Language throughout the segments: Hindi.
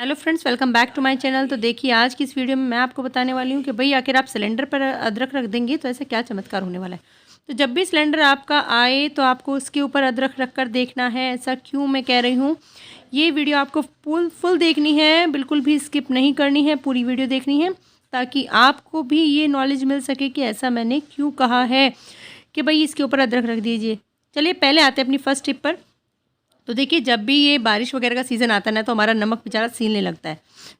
Hello friends, welcome back to my channel. तो देखिए, आज की इस वीडियो में मैं आपको बताने वाली हूँ कि भाई आखिर आप सिलेंडर पर अदरक रख देंगे तो ऐसा क्या चमत्कार होने वाला है। तो जब भी सिलेंडर आपका आए तो आपको उसके ऊपर अदरक रख कर देखना है। ऐसा क्यों मैं कह रही हूँ, ये वीडियो आपको फुल देखनी है, बिल्कुल भी स्किप नहीं करनी है, पूरी वीडियो देखनी है ताकि आपको भी ये नॉलेज मिल सके कि ऐसा मैंने क्यों कहा है कि भाई इसके ऊपर अदरक रख दीजिए। चलिए पहले आते हैं अपनी फर्स्ट टिप पर। तो देखिए, जब भी ये बारिश वगैरह का सीज़न आता है ना तो हमारा नमक बेचारा सीलने लगता है।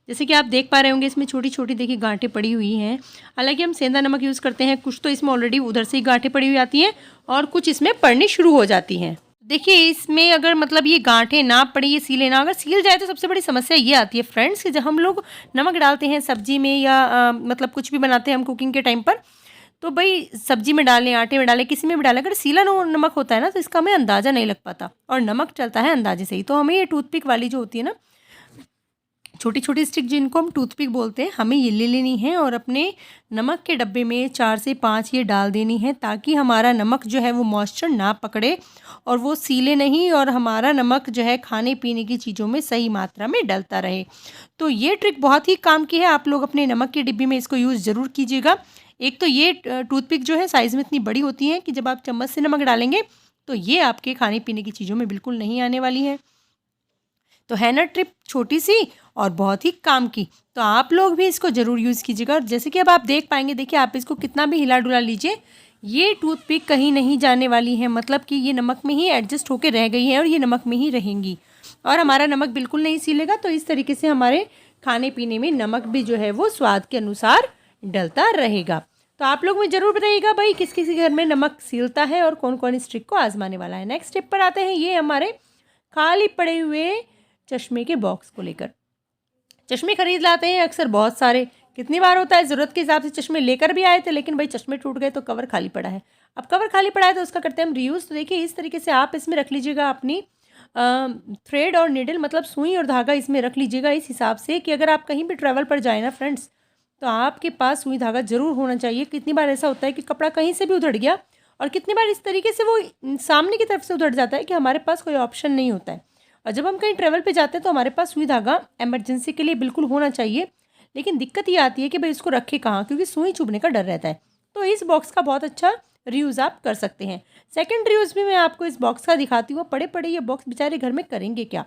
जैसे कि आप देख पा रहे होंगे, इसमें छोटी-छोटी देखिए गाँठें पड़ी हुई हैं। हालाँकि हम सेंधा नमक यूज़ करते हैं, कुछ तो इसमें ऑलरेडी उधर से ही गाँठें पड़ी हुई आती हैं और कुछ इसमें पड़नी शुरू हो जाती हैं। देखिए, इसमें अगर मतलब ये गाँठें ना पड़ी, ये सीले ना, अगर सील जाए तो सबसे बड़ी समस्या ये आती है फ्रेंड्स कि जब हम लोग नमक डालते हैं सब्ज़ी में या मतलब कुछ भी बनाते हैं हम कुकिंग के टाइम पर, तो भई सब्ज़ी में डालें, आटे में डालें, किसी में भी डालें, अगर सीला नमक होता है ना तो इसका हमें अंदाज़ा नहीं लग पाता और नमक चलता है अंदाज़े से ही। तो हमें ये टूथपिक वाली जो होती है ना, छोटी-छोटी स्टिक जिनको हम टूथपिक बोलते हैं, हमें ये ले लेनी है और अपने नमक के डब्बे में 4 से 5 ये डाल देनी है ताकि हमारा नमक जो है वो मॉइस्चर ना पकड़े और वो सीले नहीं और हमारा नमक जो है खाने-पीने की चीज़ों में सही मात्रा में डलता रहे। तो ये ट्रिक बहुत ही काम की है, आप लोग अपने नमक की डिब्बी में इसको यूज़ ज़रूर कीजिएगा। एक तो ये टूथपिक जो है साइज़ में इतनी बड़ी होती है कि जब आप चम्मच से नमक डालेंगे तो ये आपके खाने-पीने की चीज़ों में बिल्कुल नहीं आने वाली है। तो है ना ट्रिप छोटी सी और बहुत ही काम की। तो आप लोग भी इसको ज़रूर यूज़ कीजिएगा और जैसे कि अब आप देख पाएँगे, देखिए आप इसको कितना भी हिला-डुला लीजिए, ये टूथपिक कहीं नहीं जाने वाली है, मतलब कि ये नमक में ही एडजस्ट होके रह गई है और ये नमक में ही रहेंगी और हमारा नमक बिल्कुल नहीं सीलेगा। तो इस तरीके से हमारे खाने-पीने में नमक भी जो है वो स्वाद के अनुसार डलता रहेगा। तो आप लोग मुझे ज़रूर बताइएगा भाई किस-किस के घर में नमक सीलता है और कौन-कौन इस ट्रिक को आज़माने वाला है। नेक्स्ट स्टेप पर आते हैं, ये हमारे खाली पड़े हुए चश्मे के बॉक्स को लेकर। चश्मे खरीद लाते हैं अक्सर बहुत सारे, कितनी बार होता है ज़रूरत के हिसाब से चश्मे लेकर भी आए थे लेकिन भाई चश्मे टूट गए तो कवर खाली पड़ा है। अब कवर खाली पड़ा है तो उसका करते हैं हम रीयूज़। तो देखिए, इस तरीके से आप इसमें रख लीजिएगा अपनी थ्रेड और नीडल, मतलब सुई और धागा इसमें रख लीजिएगा इस हिसाब से कि अगर आप कहीं भी ट्रैवल पर जाएँ ना फ्रेंड्स, तो आपके पास सुई धागा ज़रूर होना चाहिए। कितनी बार ऐसा होता है कि कपड़ा कहीं से भी उधड़ गया और कितनी बार इस तरीके से वो सामने की तरफ से उधड़ जाता है कि हमारे पास कोई ऑप्शन नहीं होता है। और जब हम कहीं ट्रैवल पे जाते हैं तो हमारे पास सुई धागा इमरजेंसी के लिए बिल्कुल होना चाहिए। लेकिन दिक्कत ये आती है कि भाई इसको रखें कहाँ, क्योंकि सुई चुभने का डर रहता है। तो इस बॉक्स का बहुत अच्छा रीयूज़ आप कर सकते हैं। सेकंड रीयूज़ भी मैं आपको इस बॉक्स का दिखाती हूँ। पड़े-पड़े ये बॉक्स बेचारे घर में करेंगे क्या?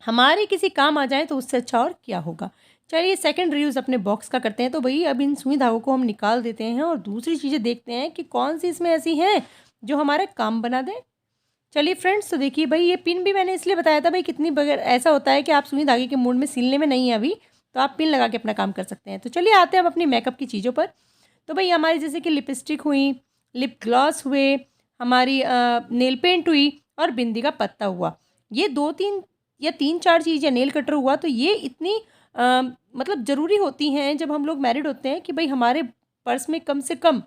हमारे किसी काम आ जाए तो उससे अच्छा और क्या होगा। चलिए सेकंड रीयूज़ अपने बॉक्स का करते हैं। तो भई अब इन सुई धागों को हम निकाल देते हैं और दूसरी चीज़ें देखते हैं कि कौन-सी इसमें ऐसी हैं जो हमारे काम बना दें। चलिए फ्रेंड्स, तो देखिए भाई, ये पिन भी मैंने इसलिए बताया था भाई, कितनी बगैर ऐसा होता है कि आप सुई धागे के मूड में सिलने में नहीं है अभी, तो आप पिन लगा के अपना काम कर सकते हैं। तो चलिए आते हैं अब अपनी मेकअप की चीज़ों पर। तो भाई हमारी जैसे कि लिपस्टिक हुई, लिप ग्लॉस हुए, हमारी नेल पेंट हुई और बिंदी का पत्ता हुआ। ये 2-3 या 3-4 चीज़ या नेल कटर हुआ, तो ये इतनी मतलब ज़रूरी होती हैं जब हम लोग मैरिड होते हैं कि भाई हमारे पर्स में कम से कम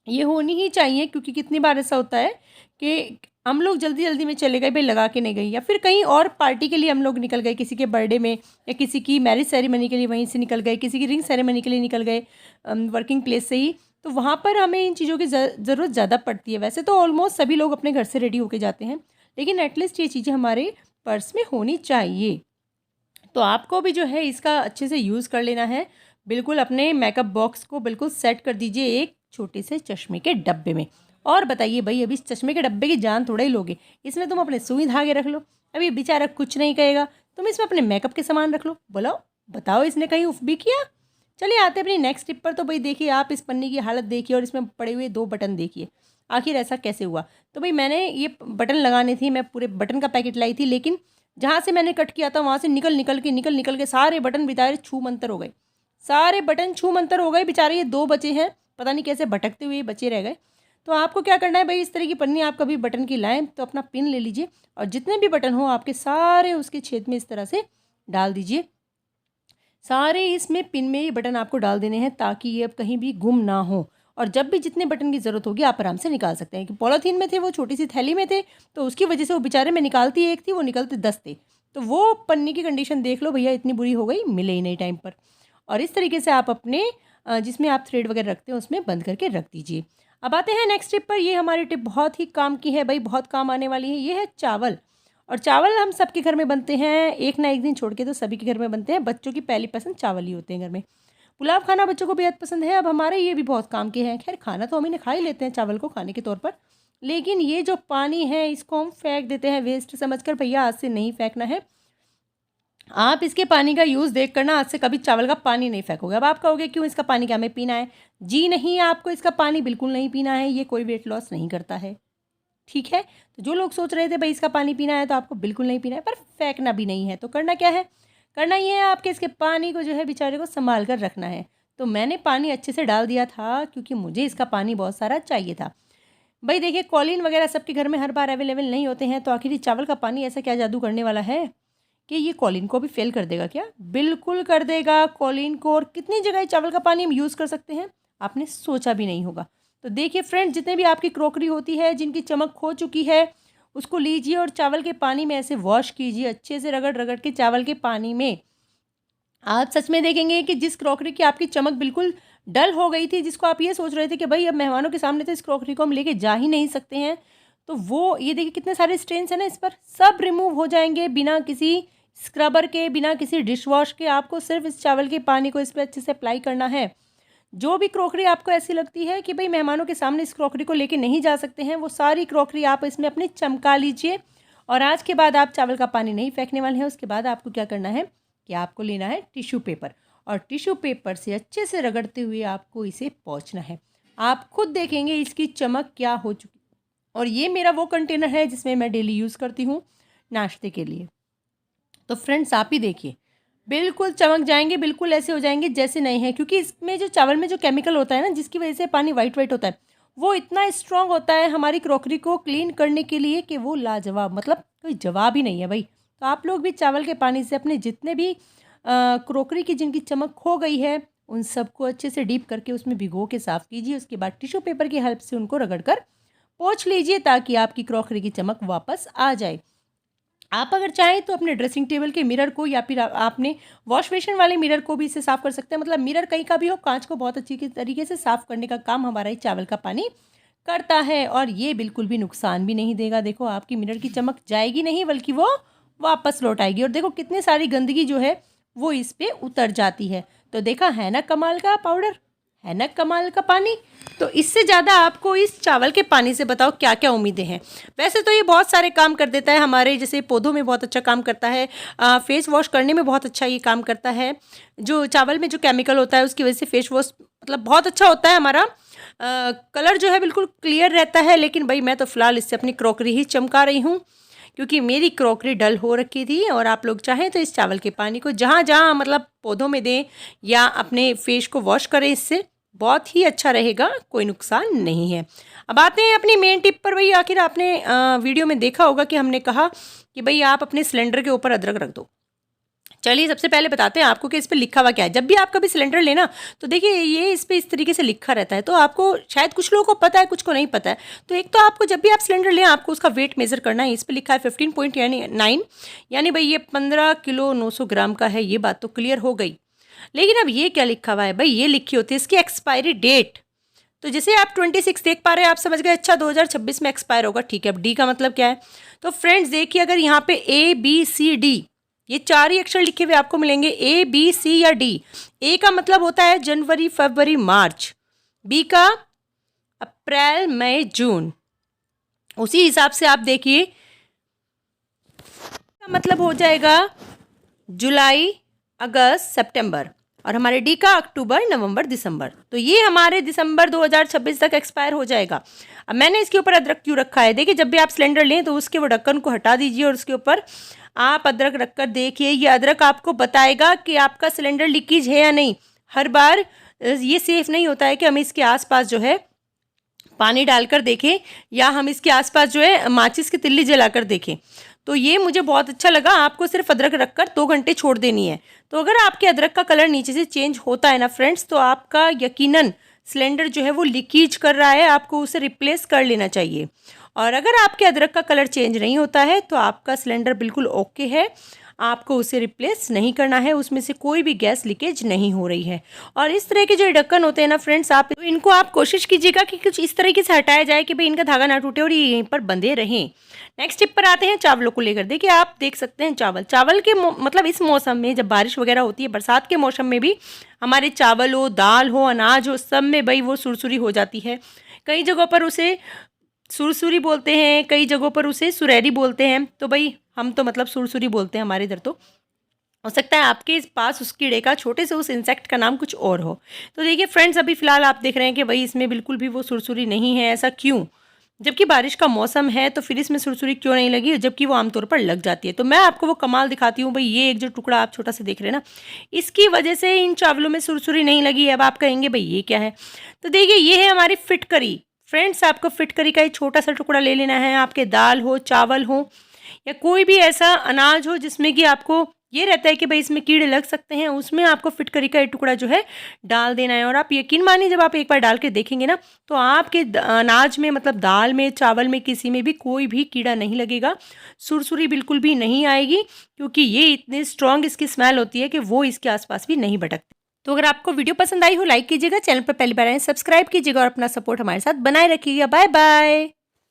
ये होनी ही चाहिए, क्योंकि कितनी बार ऐसा होता है कि हम लोग जल्दी-जल्दी में चले गए, भई लगा के नहीं गए, या फिर कहीं और पार्टी के लिए हम लोग निकल गए, किसी के बर्थडे में या किसी की मैरिज सेरेमनी के लिए वहीं से निकल गए, किसी की रिंग सेरेमनी के लिए निकल गए वर्किंग प्लेस से ही, तो वहाँ पर हमें इन चीज़ों की ज़रूरत ज़्यादा पड़ती है। वैसे तो ऑलमोस्ट सभी लोग अपने घर से रेडी होके जाते हैं, लेकिन एटलीस्ट ये चीज़ें हमारे पर्स में होनी चाहिए। तो आपको भी जो है इसका अच्छे से यूज़ कर लेना है। बिल्कुल अपने मेकअप बॉक्स को बिल्कुल सेट कर दीजिए एक छोटे से चश्मे के डब्बे में। और बताइए भई, अभी इस चश्मे के डब्बे की जान थोड़ा ही लोगे। इसमें तुम अपने सुई धागे रख लो, अभी बेचारा कुछ नहीं कहेगा। तुम इसमें अपने मेकअप के सामान रख लो, बोलो बताओ इसने कहीं उफ़ भी किया? चलिए आते हैं अपनी नेक्स्ट टिप पर। तो भई देखिए, आप इस पन्नी की हालत देखिए और इसमें पड़े हुए 2 बटन देखिए। आखिर ऐसा कैसे हुआ? तो भई मैंने ये बटन लगाने थे, मैं पूरे बटन का पैकेट लाई थी, लेकिन जहाँ से मैंने कट किया था वहाँ से निकल के सारे बटन बेचारे छू-मंतर हो गए। सारे बटन छू-मंतर हो गए, बेचारे ये 2 बचे हैं, पता नहीं कैसे भटकते हुए ये बचे रह गए। तो आपको क्या करना है भई, इस तरह की पन्नी आप कभी बटन की लाएँ तो अपना पिन ले लीजिए और जितने भी बटन हो आपके सारे उसके छेद में इस तरह से डाल दीजिए। सारे इसमें पिन में ये बटन आपको डाल देने हैं ताकि ये अब कहीं भी गुम ना हो और जब भी जितने बटन की ज़रूरत होगी आप आराम से निकाल सकते हैं। कि पॉलीथीन में थे, वो छोटी सी थैली में थे, तो उसकी वजह से वो बेचारे में निकालती एक थी, वो निकलते 10 थे। तो वो पन्नी की कंडीशन देख लो भैया, इतनी बुरी हो गई, मिले ही नहीं टाइम पर। और इस तरीके से आप अपने जिसमें आप थ्रेड वगैरह रखते हैं उसमें बंद करके रख दीजिए। अब आते हैं नेक्स्ट टिप पर। ये हमारी टिप बहुत ही काम की है भाई, बहुत काम आने वाली है। ये है चावल। और चावल हम सबके घर में बनते हैं, एक ना एक दिन छोड़ के तो सभी के घर में बनते हैं। बच्चों की पहली पसंद चावल ही होते हैं घर में। पुलाव खाना बच्चों को बेहद पसंद है। अब हमारे ये भी बहुत काम के हैं। खैर खाना तो हम इन्हें खा ही लेते हैं चावल को खाने के तौर पर, लेकिन ये जो पानी है इसको हम फेंक देते हैं वेस्ट समझकर। भैया आज से नहीं फेंकना है। आप इसके पानी का यूज़ देख कर ना आज से कभी चावल का पानी नहीं फेंकोगे। अब आप कहोगे क्यों, इसका पानी क्या हमें पीना है? जी नहीं, आपको इसका पानी बिल्कुल नहीं पीना है। ये कोई वेट लॉस नहीं करता है, ठीक है। तो जो लोग सोच रहे थे भाई इसका पानी पीना है, तो आपको बिल्कुल नहीं पीना है, पर फेंकना भी नहीं है। तो करना क्या है, करना ये है आपके इसके पानी को जो है बेचारे को संभाल कर रखना है। तो मैंने पानी अच्छे से डाल दिया था क्योंकि मुझे इसका पानी बहुत सारा चाहिए था। भाई देखिए कॉलिन वगैरह सबके घर में हर बार अवेलेबल नहीं होते हैं, तो आखिर ये चावल का पानी ऐसा क्या जादू करने वाला है कि ये कॉलिन को भी फेल कर देगा क्या? बिल्कुल कर देगा कॉलिन को। और कितनी जगह चावल का पानी हम यूज़ कर सकते हैं, आपने सोचा भी नहीं होगा। तो देखिए फ्रेंड्स, जितने भी आपकी क्रॉकरी होती है जिनकी चमक खो चुकी है, उसको लीजिए और चावल के पानी में ऐसे वॉश कीजिए, अच्छे से रगड़ रगड़ के चावल के पानी में। आप सच में देखेंगे कि जिस क्रॉकरी की आपकी चमक बिल्कुल डल हो गई थी, जिसको आप ये सोच रहे थे कि भाई अब मेहमानों के सामने तो इस क्रॉकरी को हम लेके जा ही नहीं सकते हैं, तो वो ये देखिए कितने सारे स्ट्रेन्स हैं ना इस पर, सब रिमूव हो जाएंगे बिना किसी स्क्रबर के, बिना किसी डिश वॉश के। आपको सिर्फ इस चावल के पानी को इस पर अच्छे से अप्लाई करना है। जो भी क्रॉकरी आपको ऐसी लगती है कि भाई मेहमानों के सामने इस क्रॉकरी को लेके नहीं जा सकते हैं, वो सारी क्रॉकरी आप इसमें अपनी चमका लीजिए। और आज के बाद आप चावल का पानी नहीं फेंकने वाले हैं। उसके बाद आपको क्या करना है कि आपको लेना है टिश्यू पेपर, और टिश्यू पेपर से अच्छे से रगड़ते हुए आपको इसे पोंछना है। आप खुद देखेंगे इसकी चमक क्या हो चुकी। और ये मेरा वो कंटेनर है जिसमें मैं डेली यूज़ करती हूँ नाश्ते के लिए। तो फ्रेंड्स आप ही देखिए, बिल्कुल चमक जाएंगे, बिल्कुल ऐसे हो जाएंगे जैसे नए हैं। क्योंकि इसमें जो चावल में जो केमिकल होता है ना, जिसकी वजह से पानी वाइट वाइट होता है, वो इतना स्ट्रांग होता है हमारी क्रॉकरी को क्लीन करने के लिए कि वो लाजवाब, मतलब कोई जवाब ही नहीं है भाई। तो आप लोग भी चावल के पानी से अपने जितने भी क्रॉकरी की जिनकी चमक खो गई है, उन सबको अच्छे से डीप करके उसमें भिगो के साफ़ कीजिए। उसके बाद टिश्यू पेपर की हेल्प से उनको रगड़ कर पोंछ लीजिए, ताकि आपकी क्रॉकरी की चमक वापस आ जाए। आप अगर चाहें तो अपने ड्रेसिंग टेबल के मिरर को, या फिर आपने वॉश बेसिन वाले मिरर को भी इसे साफ़ कर सकते हैं। मतलब मिरर कहीं का भी हो, कांच को बहुत अच्छी तरीके से साफ़ करने का काम हमारा ये चावल का पानी करता है। और ये बिल्कुल भी नुकसान भी नहीं देगा। देखो आपकी मिरर की चमक जाएगी नहीं, बल्कि वो वापस लौट आएगी। और देखो कितनी सारी गंदगी जो है वो इस पर उतर जाती है। तो देखा है ना कमाल का पाउडर, है ना कमाल का पानी। तो इससे ज़्यादा आपको इस चावल के पानी से बताओ क्या क्या उम्मीदें हैं। वैसे तो ये बहुत सारे काम कर देता है हमारे, जैसे पौधों में बहुत अच्छा काम करता है, फेस वॉश करने में बहुत अच्छा ये काम करता है। जो चावल में जो केमिकल होता है उसकी वजह से फेस वॉश मतलब बहुत अच्छा होता है हमारा। कलर जो है बिल्कुल क्लियर रहता है। लेकिन भाई मैं तो फ़िलहाल इससे अपनी क्रॉकरी ही चमका रही हूँ, क्योंकि मेरी क्रॉकरी डल हो रखी थी। और आप लोग चाहें तो इस चावल के पानी को जहाँ जहाँ मतलब पौधों में दें या अपने फेस को वॉश करें, इससे बहुत ही अच्छा रहेगा, कोई नुकसान नहीं है। अब आते हैं अपनी मेन टिप पर। भाई आखिर आपने वीडियो में देखा होगा कि हमने कहा कि भाई आप अपने सिलेंडर के ऊपर अदरक रख दो। चलिए सबसे पहले बताते हैं आपको कि इस पर लिखा हुआ क्या है। जब भी आप कभी सिलेंडर लेना तो देखिए ये इस पर इस तरीके से लिखा रहता है। तो आपको शायद कुछ लोगों को पता है, कुछ को नहीं पता है। तो एक तो आपको जब भी आप सिलेंडर लें आपको उसका वेट मेज़र करना है। इस पर लिखा है 15.9, यानी भाई ये 15 किलो 900 ग्राम का है। ये बात तो क्लियर हो गई। लेकिन अब ये क्या लिखा हुआ है भाई, ये लिखी होती है इसकी एक्सपायरी डेट। तो जैसे आप 26 देख पा रहे हैं, आप समझ गए अच्छा 2026 में एक्सपायर होगा, ठीक है। अब डी का मतलब क्या है, तो फ्रेंड्स देखिए अगर यहाँ पे ABCD ये 4 ही अक्षर लिखे हुए आपको मिलेंगे, ABC या D। ए का मतलब होता है जनवरी फरवरी मार्च, बी का अप्रैल मई जून, उसी हिसाब से आप देखिए का मतलब हो जाएगा जुलाई अगस्त सितंबर, और हमारे डी का अक्टूबर नवंबर दिसंबर। तो ये हमारे दिसंबर 2026 तक एक्सपायर हो जाएगा। अब मैंने इसके ऊपर अदरक क्यों रखा है, देखिए जब भी आप सिलेंडर लें तो उसके वो ढक्कन को हटा दीजिए और उसके ऊपर आप अदरक रखकर देखिए। ये अदरक आपको बताएगा कि आपका सिलेंडर लीकेज है या नहीं। हर बार ये सेफ़ नहीं होता है कि हम इसके आसपास जो है पानी डालकर देखें, या हम इसके आसपास जो है माचिस की तिल्ली जलाकर देखें। तो ये मुझे बहुत अच्छा लगा। आपको सिर्फ अदरक रखकर 2 घंटे छोड़ देनी है। तो अगर आपके अदरक का कलर नीचे से चेंज होता है ना फ्रेंड्स, तो आपका यकीनन सिलेंडर जो है वो लीकेज कर रहा है, आपको उसे रिप्लेस कर लेना चाहिए। और अगर आपके अदरक का कलर चेंज नहीं होता है तो आपका सिलेंडर बिल्कुल ओके है, आपको उसे रिप्लेस नहीं करना है, उसमें से कोई भी गैस लीकेज नहीं हो रही है। और इस तरह के जो ढक्कन होते हैं ना फ्रेंड्स, आप इनको आप कोशिश कीजिएगा कि कुछ इस तरीके से हटाया जाए कि भाई इनका धागा ना टूटे और ये यहीं पर बंधे रहें। नेक्स्ट टिप पर आते हैं चावलों को लेकर। देखिए आप देख सकते हैं चावल के मतलब इस मौसम में जब बारिश वगैरह होती है, बरसात के मौसम में भी हमारे चावल हो, दाल हो, अनाज हो, सब में भाई वो सुरसुरी हो जाती है। कई जगहों पर उसे सुरसुरी बोलते हैं, कई जगहों पर उसे सुरैरी बोलते हैं। तो भाई हम तो मतलब सुरसुरी बोलते हैं हमारे इधर। तो हो सकता है आपके पास उस कीड़े का, छोटे से उस इंसेक्ट का नाम कुछ और हो। तो देखिए फ्रेंड्स, अभी फ़िलहाल आप देख रहे हैं कि भाई इसमें बिल्कुल भी वो सुरसुरी नहीं है। ऐसा क्यों? जबकि बारिश का मौसम है तो फिर इसमें सुरसुरी क्यों नहीं लगी, जबकि वो आमतौर पर लग जाती है। तो मैं आपको वो कमाल दिखाती हूँ। भाई ये एक जो टुकड़ा आप छोटा सा देख रहे हैं ना, इसकी वजह से इन चावलों में सुरसुरी नहीं लगी। अब आप कहेंगे भाई ये क्या है? तो देखिए ये है हमारी फिटकरी। फ्रेंड्स, आपको फिटकरी का एक छोटा सा टुकड़ा ले लेना है। आपके दाल हो, चावल हो या कोई भी ऐसा अनाज हो जिसमें कि आपको ये रहता है कि भाई इसमें कीड़े लग सकते हैं, उसमें आपको फिटकरी का एक टुकड़ा जो है डाल देना है। और आप यकीन मानिए, जब आप एक बार डाल के देखेंगे ना, तो आपके अनाज में मतलब दाल में, चावल में, किसी में भी कोई भी कीड़ा नहीं लगेगा, सुरसुरी बिल्कुल भी नहीं आएगी, क्योंकि ये इतनी स्ट्रॉन्ग इसकी स्मेल होती है कि वो इसके आसपास भी नहीं भटकते। तो अगर आपको वीडियो पसंद आई हो, लाइक कीजिएगा, चैनल पर पहली बार आए सब्सक्राइब कीजिएगा और अपना सपोर्ट हमारे साथ बनाए रखिएगा। Bye bye.